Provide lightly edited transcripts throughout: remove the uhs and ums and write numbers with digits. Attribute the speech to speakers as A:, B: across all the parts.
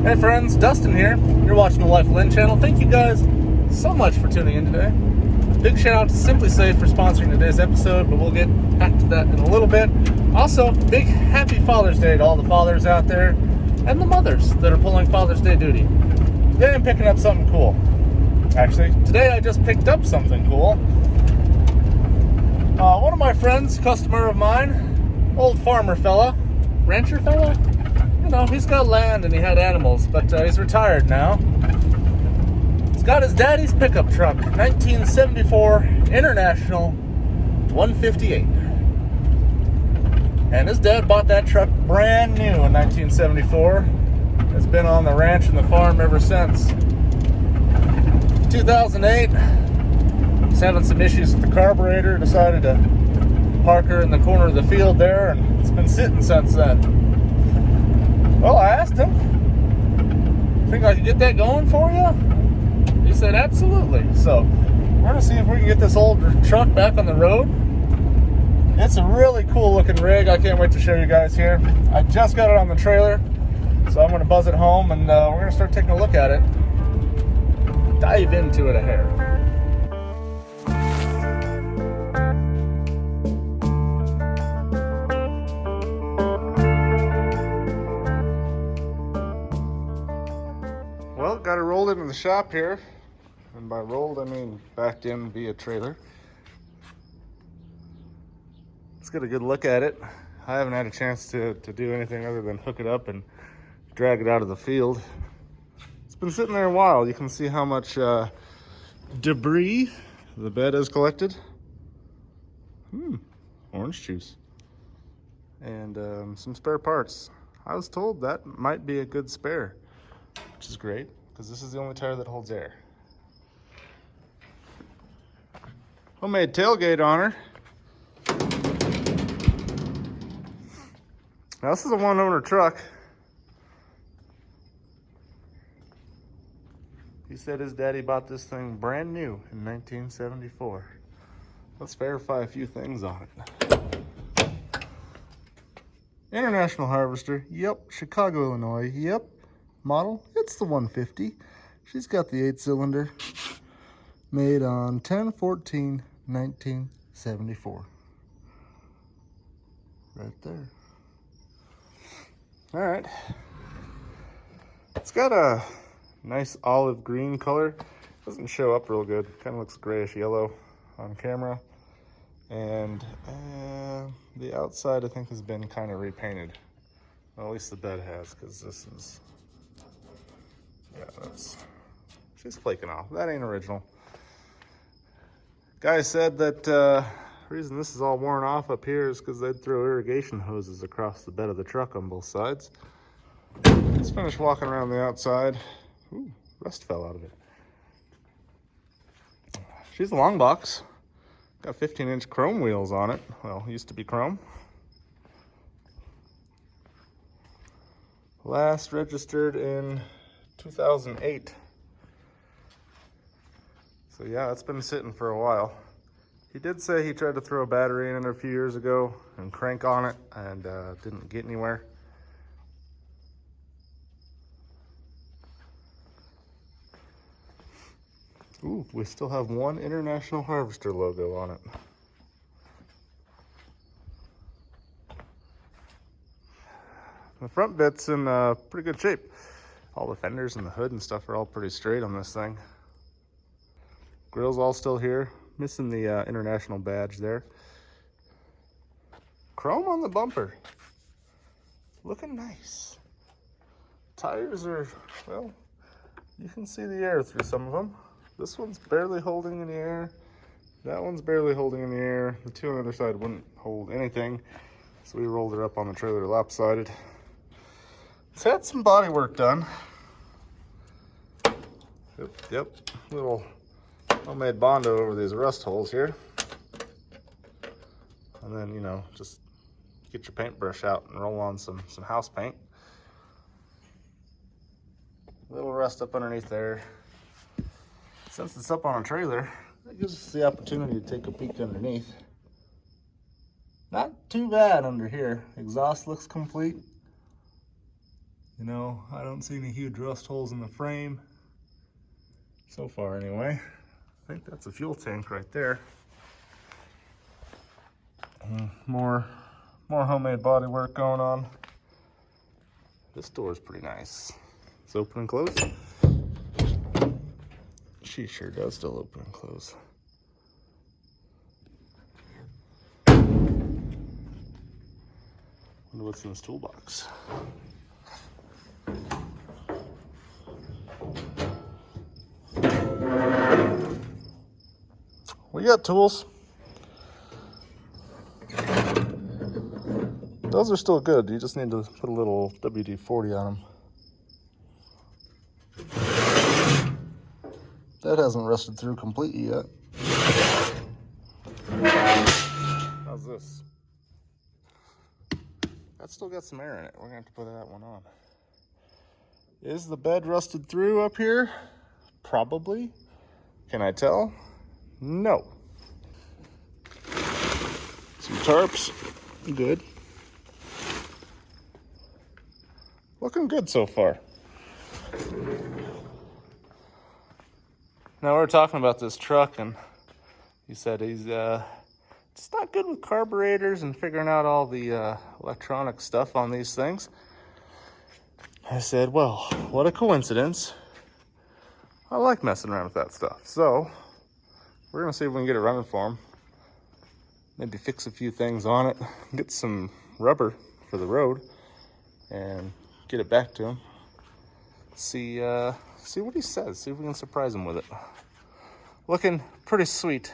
A: Hey friends, Dustin here. You're watching the Life of Lynn channel. Thank you guys so much for tuning in today. Big shout out to Simply Safe for sponsoring today's episode, but we'll get back to that in a little bit. Also, big happy Father's Day to all the fathers out there and the mothers that are pulling Father's Day duty. Today I'm picking up something cool. Actually, today I just picked up something cool. One of my friends, customer of mine, old farmer fella, rancher fella, you know, he's got land and he had animals, but he's retired now. He's got his daddy's pickup truck, 1974 International 158. And his dad bought that truck brand new in 1974. It's been on the ranch and the farm ever since. 2008, he's having some issues with the carburetor, decided to park her in the corner of the field there, and it's been sitting since then. Well, I asked him, think I could get that going for you? He said, absolutely. So, we're going to see if we can get this old truck back on the road. It's a really cool looking rig. I can't wait to show you guys here. I just got it on the trailer, so I'm going to buzz it home, and we're going to start taking a look at it. Dive into it a hair. Well, got it rolled into the shop here, and by rolled I mean backed in via trailer. Let's get a good look at it. I haven't had a chance to do anything other than hook it up and drag it out of the field. It's been sitting there a while. You can see how much debris the bed has collected. Orange juice. And some spare parts. I was told that might be a good spare, which is great, because this is the only tire that holds air. Homemade tailgate on her. Now this is a one-owner truck. He said his daddy bought this thing brand new in 1974. Let's verify a few things on it. International Harvester, yep. Chicago, Illinois, yep. Model, it's the 150. She's got the 8-cylinder. Made on 10/14/1974. Right there. All right. It's got a nice olive green color. Doesn't show up real good. Kind of looks grayish yellow on camera. And the outside I think has been kind of repainted. Well, at least the bed has, because this is, yeah, she's flaking off. That ain't original. Guy said that the reason this is all worn off up here is because they'd throw irrigation hoses across the bed of the truck on both sides. Let's finish walking around the outside. Ooh, rust fell out of it. She's a long box. Got 15-inch chrome wheels on it. Well, used to be chrome. Last registered in 2008. So yeah, it's been sitting for a while. He did say he tried to throw a battery in it a few years ago and crank on it, and didn't get anywhere. Ooh, we still have one International Harvester logo on it. The front bit's in pretty good shape. All the fenders and the hood and stuff are all pretty straight on this thing. Grill's all still here. Missing the International badge there. Chrome on the bumper. Looking nice. Tires are, well, you can see the air through some of them. This one's barely holding in the air. That one's barely holding in the air. The two on the other side wouldn't hold anything, so we rolled her up on the trailer lopsided. It's had some body work done. Yep. Little homemade Bondo over these rust holes here. And then, you know, just get your paintbrush out and roll on some house paint. Little rust up underneath there. Since it's up on a trailer, it gives us the opportunity to take a peek underneath. Not too bad under here. Exhaust looks complete. You know, I don't see any huge rust holes in the frame. So far anyway. I think that's a fuel tank right there. More homemade body work going on. This door is pretty nice. It's open and close. She sure does still open and close. Wonder what's in this toolbox. We got tools. Those are still good. You just need to put a little WD-40 on them. That hasn't rusted through completely yet. How's this? That's still got some air in it. We're gonna have to put that one on. Is the bed rusted through up here? Probably. Can I tell? No. Some tarps. Good. Looking good so far. Now we were talking about this truck, and he said he's just not good with carburetors and figuring out all the electronic stuff on these things. I said, well, what a coincidence. I like messing around with that stuff. So we're gonna see if we can get it running for him. Maybe fix a few things on it, get some rubber for the road, and get it back to him. See what he says. See if we can surprise him with it. Looking pretty sweet.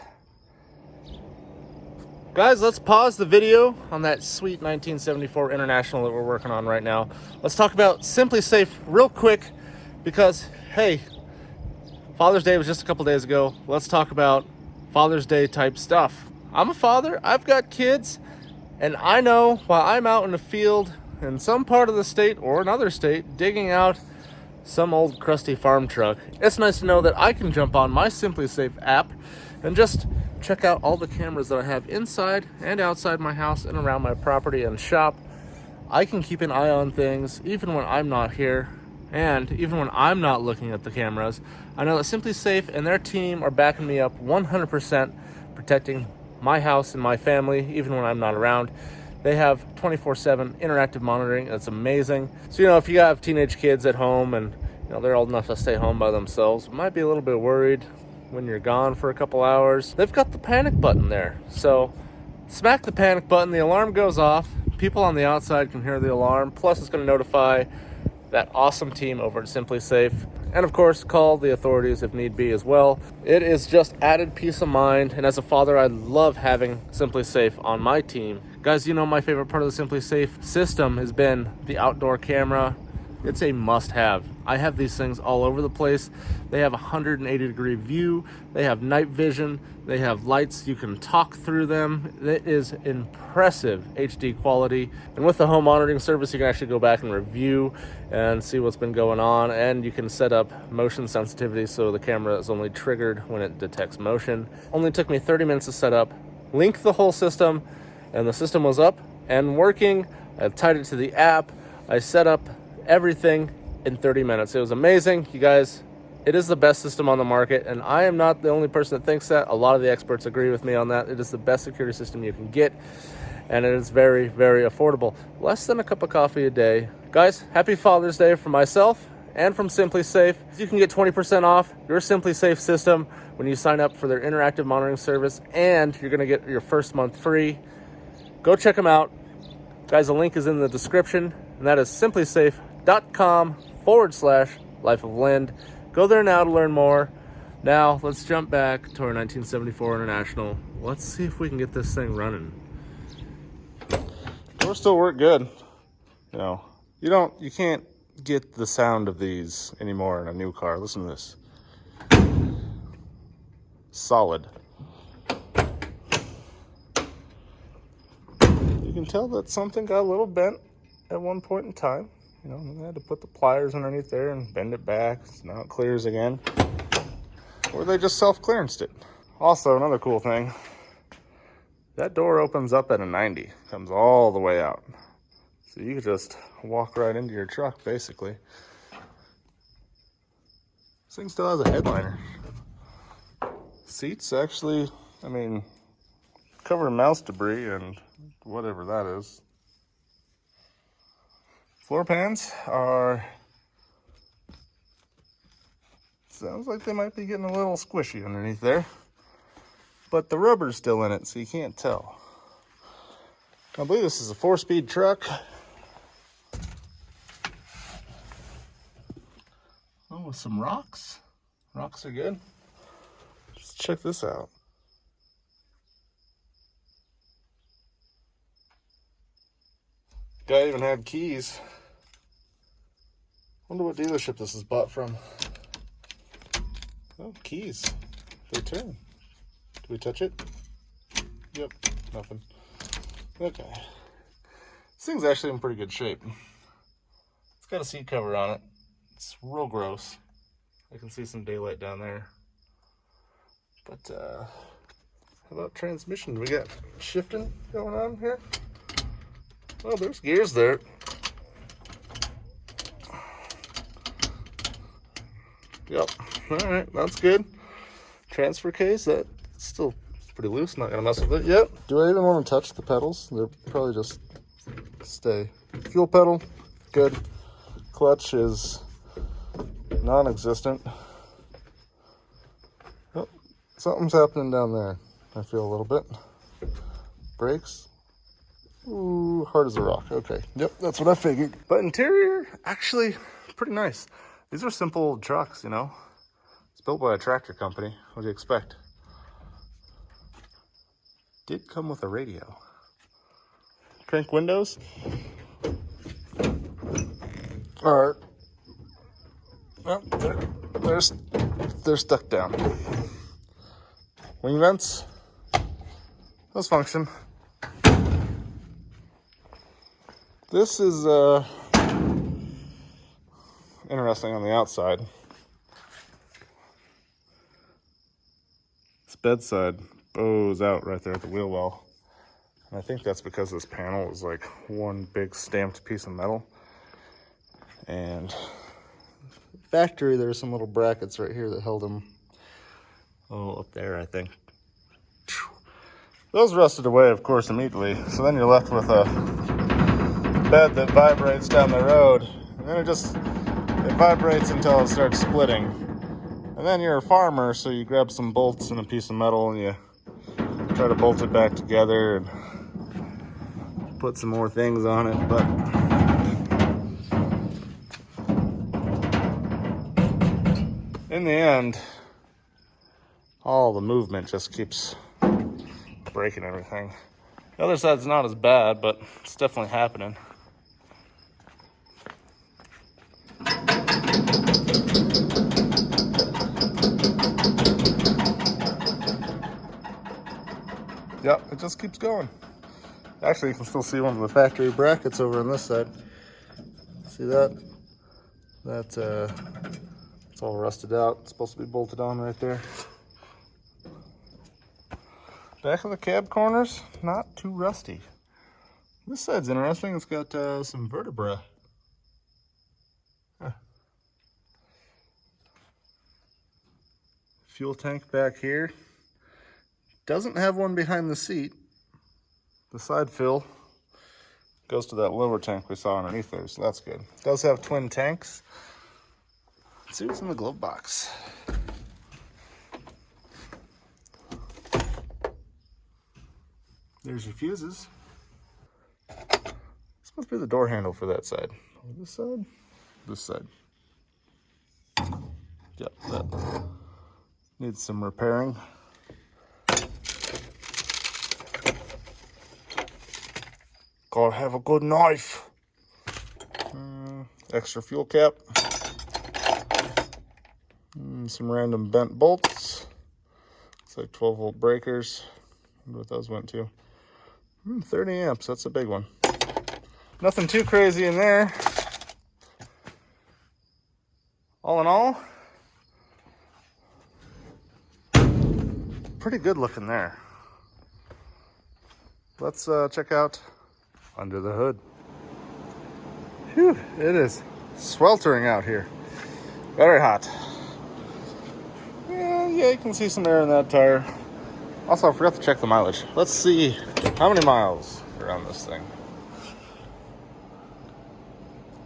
A: Guys, let's pause the video on that sweet 1974 International that we're working on right now. Let's talk about SimpliSafe real quick because, hey, Father's Day was just a couple days ago. Let's talk about Father's Day type stuff. I'm a father, I've got kids, and I know while I'm out in the field in some part of the state or another state digging out some old crusty farm truck, it's nice to know that I can jump on my SimpliSafe app and just check out all the cameras that I have inside and outside my house and around my property and shop. I can keep an eye on things even when I'm not here, and even when I'm not looking at the cameras. I know that SimpliSafe and their team are backing me up 100%, protecting my house and my family even when I'm not around. They have 24/7 interactive monitoring. That's amazing. So, you know, if you have teenage kids at home and, you know, they're old enough to stay home by themselves, might be a little bit worried when you're gone for a couple hours, they've got the panic button there. So smack the panic button, the alarm goes off, people on the outside can hear the alarm, plus it's going to notify that awesome team over at SimpliSafe. And of course, call the authorities if need be as well. It is just added peace of mind, and as a father, I love having SimpliSafe on my team. Guys, you know my favorite part of the SimpliSafe system has been the outdoor camera. It's a must-have. I have these things all over the place. They have a 180-degree view. They have night vision. They have lights. You can talk through them. It is impressive HD quality. And with the home monitoring service, you can actually go back and review and see what's been going on. And you can set up motion sensitivity so the camera is only triggered when it detects motion. Only took me 30 minutes to set up. Linked the whole system, and the system was up and working. I tied it to the app. I set up everything in 30 minutes. It was amazing. You guys, it is the best system on the market, and I am not the only person that thinks that. A lot of the experts agree with me on that. It is the best security system you can get, and it is very, very affordable. Less than a cup of coffee a day. Guys, happy Father's Day from myself and from SimpliSafe. You can get 20% off your SimpliSafe system when you sign up for their interactive monitoring service, and you're gonna get your first month free. Go check them out. Guys, the link is in the description, and that is simplisafe.com/Life of Lind. Go there now to learn more. Now, let's jump back to our 1974 International. Let's see if we can get this thing running. Doors still work good. You know, you can't get the sound of these anymore in a new car. Listen to this. Solid. You can tell that something got a little bent at one point in time. You know, I had to put the pliers underneath there and bend it back. So now it clears again. Or they just self-clearanced it. Also, another cool thing, that door opens up at a 90. Comes all the way out. So you could just walk right into your truck, basically. This thing still has a headliner. Seats actually, I mean, covered in mouse debris and whatever that is. Floor pans are, sounds like they might be getting a little squishy underneath there. But the rubber's still in it, so you can't tell. I believe this is a 4-speed truck. Oh, with some rocks. Rocks are good. Just check this out. Guy even had keys. Wonder what dealership this is bought from. Oh, keys. They turn. Do we touch it? Yep, nothing. Okay. This thing's actually in pretty good shape. It's got a seat cover on it. It's real gross. I can see some daylight down there. But how about transmission? We got shifting going on here? Oh, there's gears there. Yep. Alright, that's good. Transfer case, that's still pretty loose. Not gonna mess with it yet. Do I even want to touch the pedals? They're probably just stay. Fuel pedal, good. Clutch is non-existent. Oh, something's happening down there. I feel a little bit. Brakes. Ooh, hard as a rock. Okay. Yep, that's what I figured. But interior, actually, pretty nice. These are simple trucks, you know. It's built by a tractor company. What do you expect? Did come with a radio. Crank windows. All right. Well, they're stuck down. Wing vents. Those function. This is interesting on the outside. This bedside bows out right there at the wheel well. And I think that's because this panel is like one big stamped piece of metal. And factory, there's some little brackets right here that held them. Oh, up there, I think. Those rusted away, of course, immediately. So then you're left with a bed that vibrates down the road. And then it vibrates until it starts splitting. And then you're a farmer, so you grab some bolts and a piece of metal and you try to bolt it back together and put some more things on it. But in the end, all the movement just keeps breaking everything. The other side's not as bad, but it's definitely happening. Yep, it just keeps going. Actually, you can still see one of the factory brackets over on this side. See that? It's all rusted out. It's supposed to be bolted on right there. Back of the cab corners, not too rusty. This side's interesting. It's got some vertebra. Huh. Fuel tank back here. Doesn't have one behind the seat. The side fill goes to that lower tank we saw underneath there, so that's good. It does have twin tanks. Let's see what's in the glove box. There's your fuses. This must be the door handle for that side. This side? This side. Yep, that needs some repairing. Gotta have a good knife. Extra fuel cap. Some random bent bolts. It's like 12-volt breakers. I wonder what those went to. 30 amps, that's a big one. Nothing too crazy in there. All in all, pretty good looking there. Let's check out under the hood. Whew, it is sweltering out here. Very hot. Yeah, you can see some air in that tire. Also, I forgot to check the mileage. Let's see how many miles are on this thing.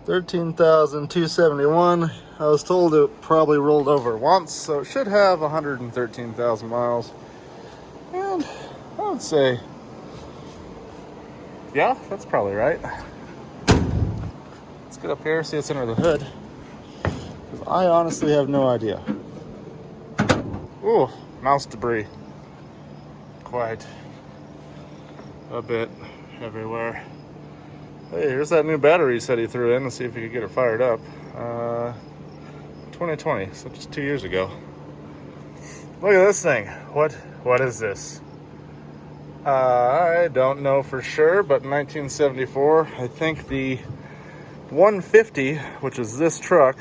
A: 13,271. I was told it probably rolled over once, so it should have 113,000 miles. And I would say, yeah, that's probably right. Let's get up here, see what's under the hood. Because I honestly have no idea. Ooh, mouse debris. Quite a bit everywhere. Hey, here's that new battery he said he threw in. Let's see if he could get it fired up. 2020, so just 2 years ago. Look at this thing. What is this? I don't know for sure, but in 1974, I think the 150, which is this truck,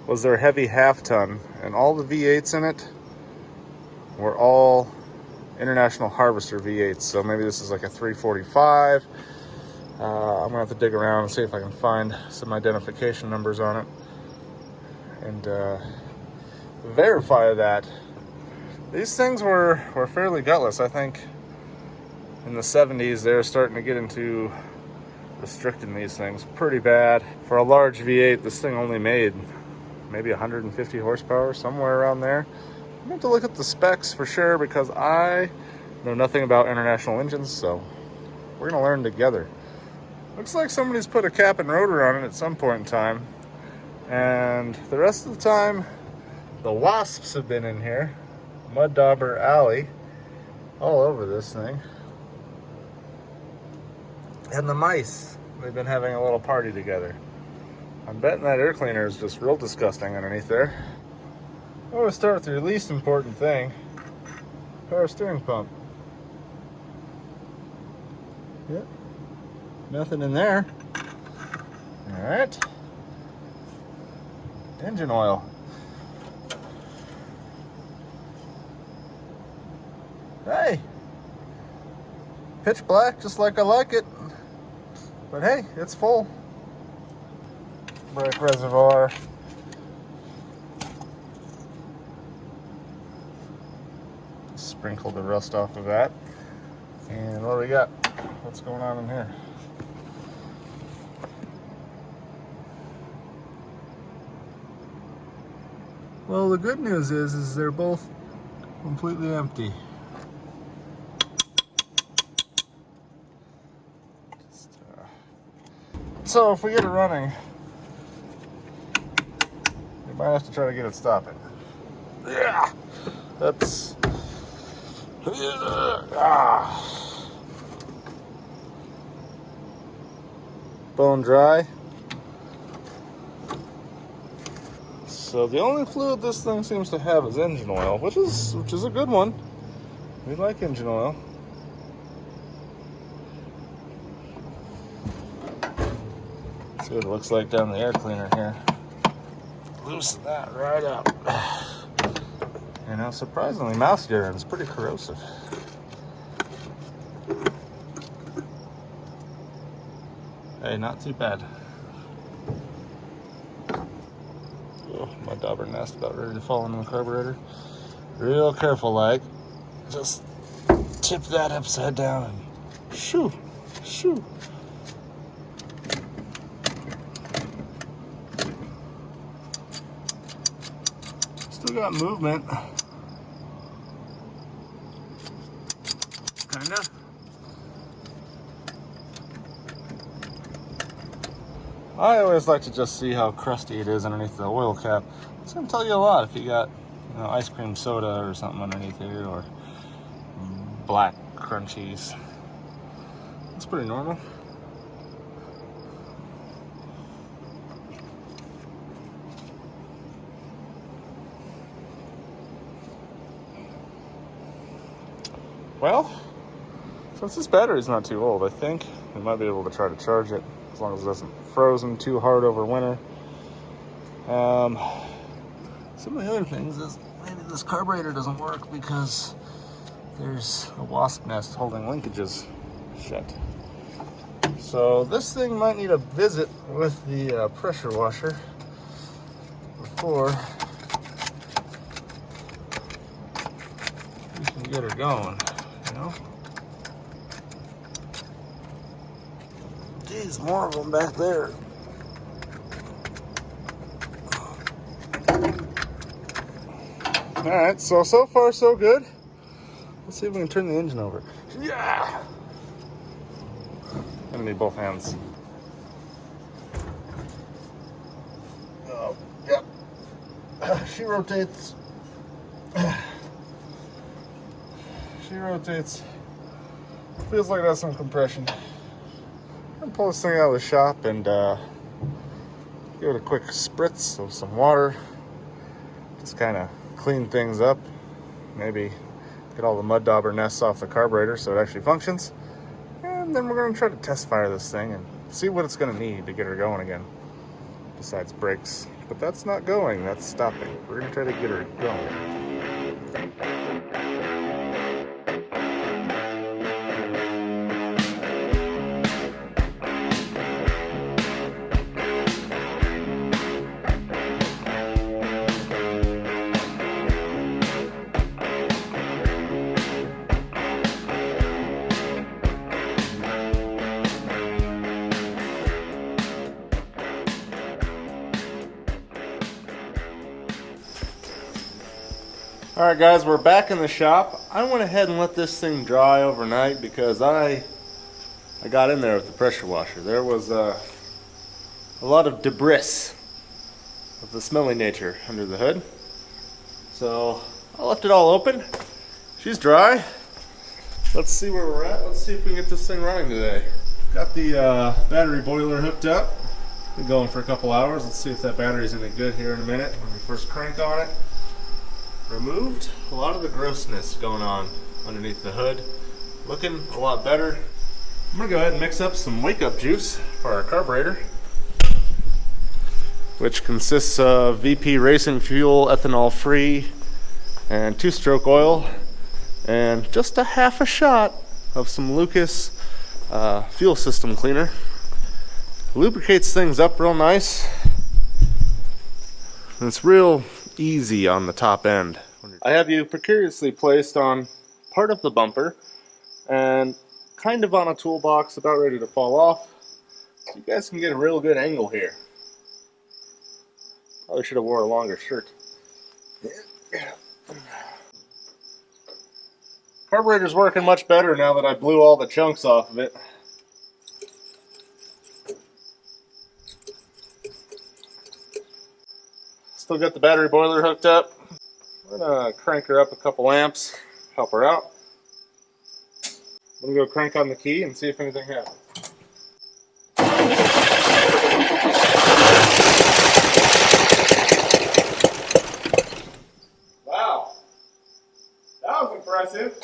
A: was their heavy half-ton, and all the V8s in it were all International Harvester V8s. So maybe this is like a 345. I'm gonna have to dig around and see if I can find some identification numbers on it and verify that. These things were fairly gutless. I think in the 70s they were starting to get into restricting these things pretty bad. For a large V8, this thing only made maybe 150 horsepower, somewhere around there. I'm going to look at the specs for sure because I know nothing about international engines, so we're going to learn together. Looks like somebody's put a cap and rotor on it at some point in time, and the rest of the time the wasps have been in here. Mud Dauber Alley all over this thing. And the mice, they've been having a little party together. I'm betting that air cleaner is just real disgusting underneath there. I always start with the least important thing. Power steering pump. Yep. Nothing in there. Alright. Engine oil. Hey! Pitch black, just like I like it. But hey, it's full. Brake reservoir. Sprinkle the rust off of that. And what do we got? What's going on in here? Well, the good news is they're both completely empty. So if we get it running, we might have to try to get it stopping. Yeah, that's bone dry. So the only fluid this thing seems to have is engine oil, which is a good one. We like engine oil. See what it looks like down the air cleaner here. Loosen that right up. You know, surprisingly, mouse urine is pretty corrosive. Hey, not too bad. Oh, my dauber nest about ready to fall into the carburetor. Real careful, like. Just tip that upside down and shoo, shoo. Still got movement. Kinda. I always like to just see how crusty it is underneath the oil cap. It's gonna tell you a lot if you got, you know, ice cream soda or something underneath here, or black crunchies. It's pretty normal. Well, since this battery's not too old, I think we might be able to try to charge it as long as it doesn't frozen too hard over winter. Some of the other things is maybe this carburetor doesn't work because there's a wasp nest holding linkages shut. So this thing might need a visit with the pressure washer before we can get her going, you know? Geez, more of them back there. Alright, so far so good. Let's see if we can turn the engine over. Yeah! I'm gonna need both hands. Oh, yep. She rotates. She rotates. Feels like that's some compression. I'm gonna pull this thing out of the shop and give it a quick spritz of some water. Just kind of clean things up. Maybe get all the mud dauber nests off the carburetor so it actually functions. And then we're going to try to test fire this thing and see what it's going to need to get her going again. Besides brakes. But that's not going, that's stopping. We're going to try to get her going. Alright guys, we're back in the shop. I went ahead and let this thing dry overnight because I got in there with the pressure washer. There was a lot of debris of the smelly nature under the hood. So I left it all open. She's dry. Let's see where we're at. Let's see if we can get this thing running today. Got the battery boiler hooked up. Been going for a couple hours. Let's see if that battery's any good here in a minute when we first crank on it. Removed a lot of the grossness going on underneath the hood. Looking a lot better. I'm gonna go ahead and mix up some wake up juice for our carburetor, which consists of VP Racing Fuel, ethanol free, and 2-stroke oil, and just a half a shot of some Lucas fuel system cleaner. Lubricates things up real nice. And it's real easy on the top end. I have you precariously placed on part of the bumper and kind of on a toolbox about ready to fall off. So you guys can get a real good angle here. Probably should have wore a longer shirt. Carburetor's working much better now that I blew all the chunks off of it. Still got the battery boiler hooked up. I'm gonna crank her up a couple amps, help her out. I'm gonna go crank on the key and see if anything happens. Wow, that was impressive.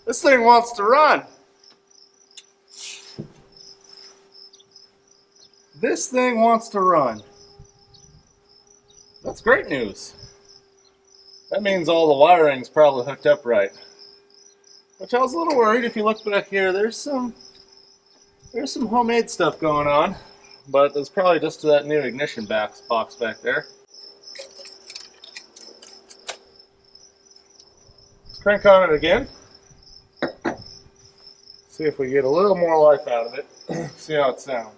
A: This thing wants to run. This thing wants to run. That's great news. That means all the wiring's probably hooked up right. Which I was a little worried. If you look back here, there's some homemade stuff going on, but it's probably just to that new ignition box back there. Let's crank on it again. See if we get a little more life out of it. See how it sounds.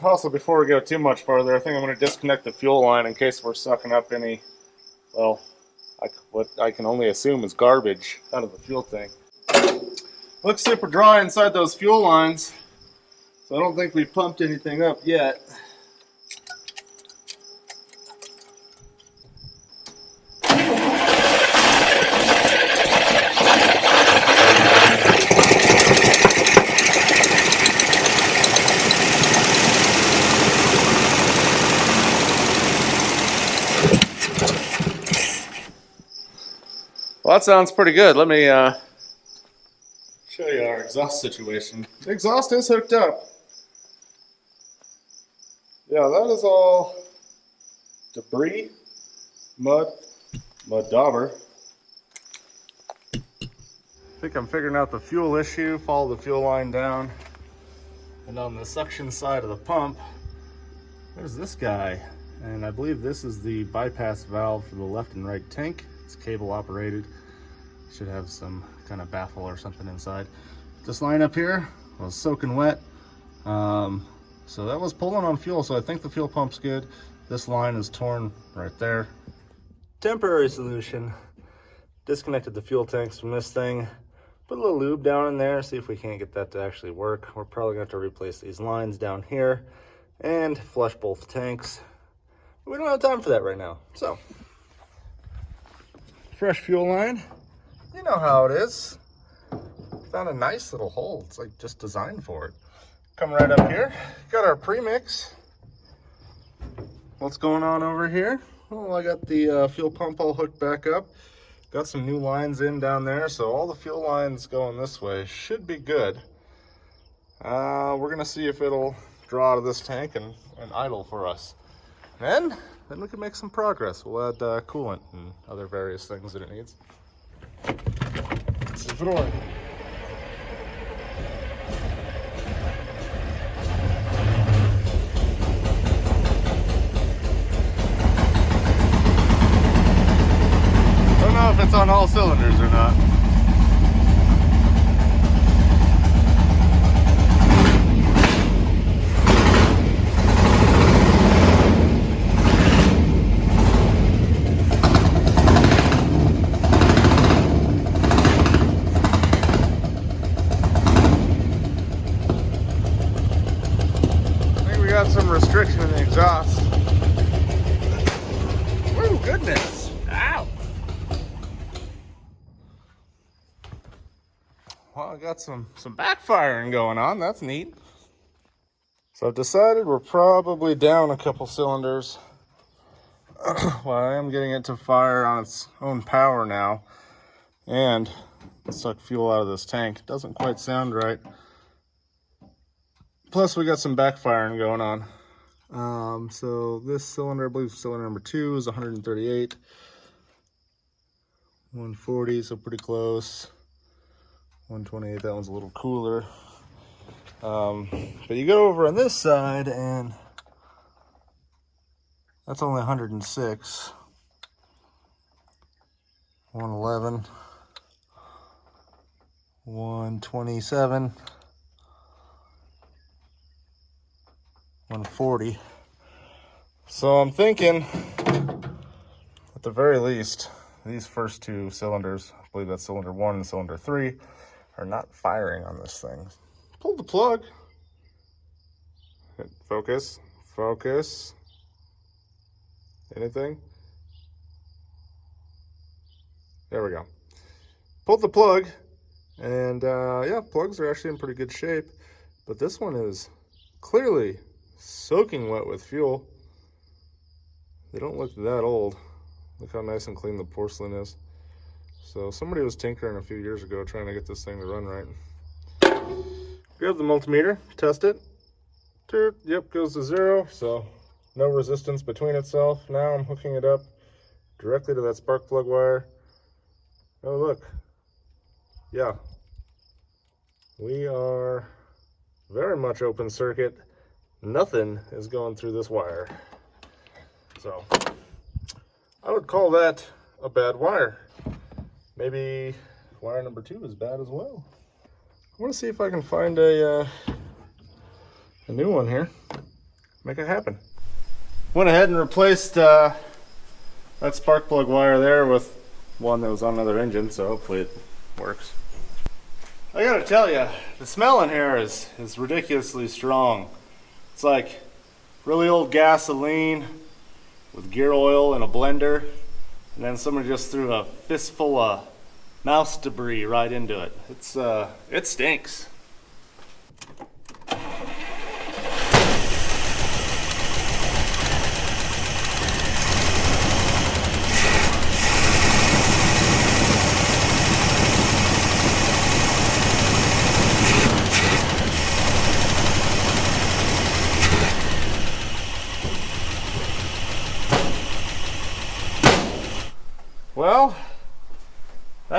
A: Also, before we go too much farther, I think I'm going to disconnect the fuel line in case we're sucking up any, well, what I can only assume is garbage out of the fuel tank. Looks super dry inside those fuel lines, so I don't think we pumped anything up yet. Well, that sounds pretty good. Let me show you our exhaust situation. The exhaust is hooked up. Yeah, that is all debris, mud dauber. I think I'm figuring out the fuel issue. Follow the fuel line down. And on the suction side of the pump, there's this guy. And I believe this is the bypass valve for the left and right tank. It's cable operated. Should have some kind of baffle or something inside. This line up here was soaking wet. So that was pulling on fuel, so I think the fuel pump's good. This line is torn right there. Temporary solution. Disconnected the fuel tanks from this thing. Put a little lube down in there, see if we can't get that to actually work. We're probably going to have to replace these lines down here and flush both tanks. We don't have time for that right now, so. Fresh fuel line. You know how it is. Found a nice little hole. It's like just designed for it. Come right up here. Got our premix. What's going on over here? Well, I got the fuel pump all hooked back up. Got some new lines in down there, so all the fuel lines going this way should be good. We're gonna see if it'll draw out of this tank and idle for us. Then we can make some progress. We'll add coolant and other various things that it needs. Let's see if it'll work. If it's on all cylinders or not. I think we got some restriction in the exhaust. Woo, goodness. Ow. Well, I got some backfiring going on. That's neat. So I've decided we're probably down a couple cylinders. Well, I am getting it to fire on its own power now. And suck fuel out of this tank. Doesn't quite sound right. Plus we got some backfiring going on. So this cylinder, I believe cylinder number 2 is 138. 140, so pretty close. 128, that one's a little cooler. But you go over on this side and that's only 106. 111. 127. 140. So I'm thinking, at the very least, these first two cylinders, I believe that's cylinder 1 and cylinder 3, are not firing on this thing. Pull the plug. Hit focus. Focus. Anything? There we go. Pulled the plug, and yeah, plugs are actually in pretty good shape, but this one is clearly soaking wet with fuel. They don't look that old. Look how nice and clean the porcelain is. So somebody was tinkering a few years ago trying to get this thing to run right. Grab the multimeter, test it. Yep, goes to 0, so no resistance between itself. Now I'm hooking it up directly to that spark plug wire. Oh look, yeah, we are very much open circuit. Nothing is going through this wire. So I would call that a bad wire. Maybe wire number 2 is bad as well. I want to see if I can find a new one here. Make it happen. Went ahead and replaced that spark plug wire there with one that was on another engine, so hopefully it works. I gotta tell you, the smell in here is ridiculously strong. It's like really old gasoline with gear oil in a blender, and then someone just threw a fistful of mouse debris right into it. It stinks.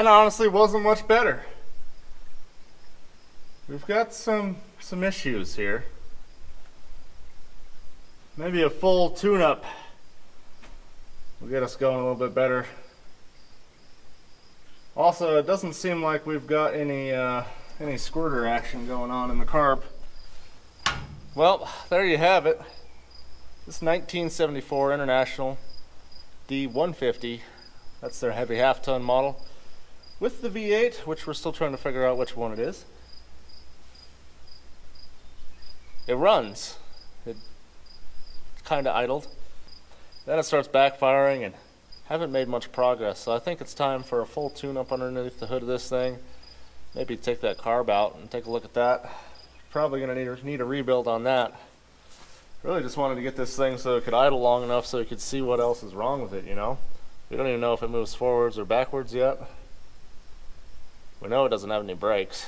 A: Mine honestly wasn't much better. We've got some issues here. Maybe a full tune-up will get us going a little bit better. Also, it doesn't seem like we've got any squirter action going on in the carb. Well, there you have it. This 1974 International D150, that's their heavy half-ton model, with the V8, which we're still trying to figure out which one it is. It runs. It's kind of idled. Then it starts backfiring and haven't made much progress. So I think it's time for a full tune-up underneath the hood of this thing. Maybe take that carb out and take a look at that. Probably going to need a rebuild on that. Really just wanted to get this thing so it could idle long enough so you could see what else is wrong with it, you know. We don't even know if it moves forwards or backwards yet. We know it doesn't have any brakes.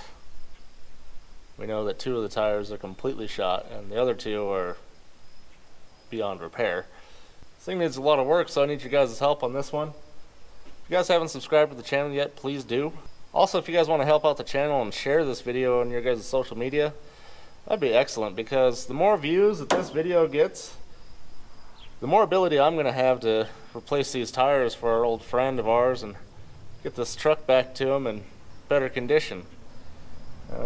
A: We know that 2 of the tires are completely shot and the other 2 are beyond repair. This thing needs a lot of work, so I need you guys' help on this one. If you guys haven't subscribed to the channel yet, please do. Also, if you guys want to help out the channel and share this video on your guys' social media, that'd be excellent, because the more views that this video gets, the more ability I'm going to have to replace these tires for our old friend of ours and get this truck back to him in better condition.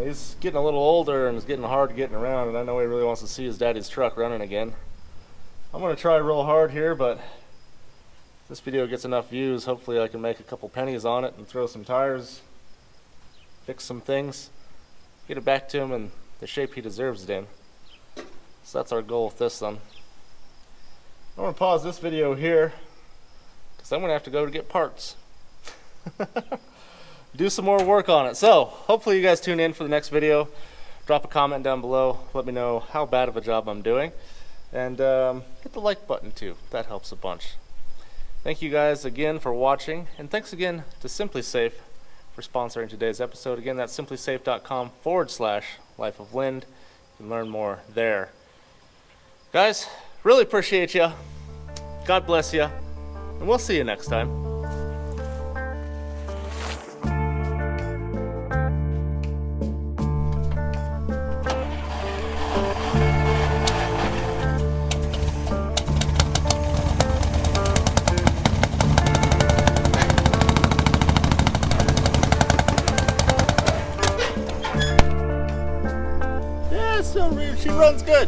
A: He's getting a little older and it's getting hard getting around, and I know he really wants to see his daddy's truck running again. I'm going to try real hard here, but if this video gets enough views, hopefully I can make a couple pennies on it and throw some tires, fix some things, get it back to him in the shape he deserves it in. So that's our goal with this then. I'm going to pause this video here because I'm going to have to go to get parts. Do some more work on it. So hopefully you guys tune in for the next video. Drop a comment down below. Let me know how bad of a job I'm doing. And hit the like button too. That helps a bunch. Thank you guys again for watching. And thanks again to SimpliSafe for sponsoring today's episode. Again, that's simplysafe.com/Life of Lind. You can learn more there. Guys, really appreciate you. God bless you. And we'll see you next time. She runs good.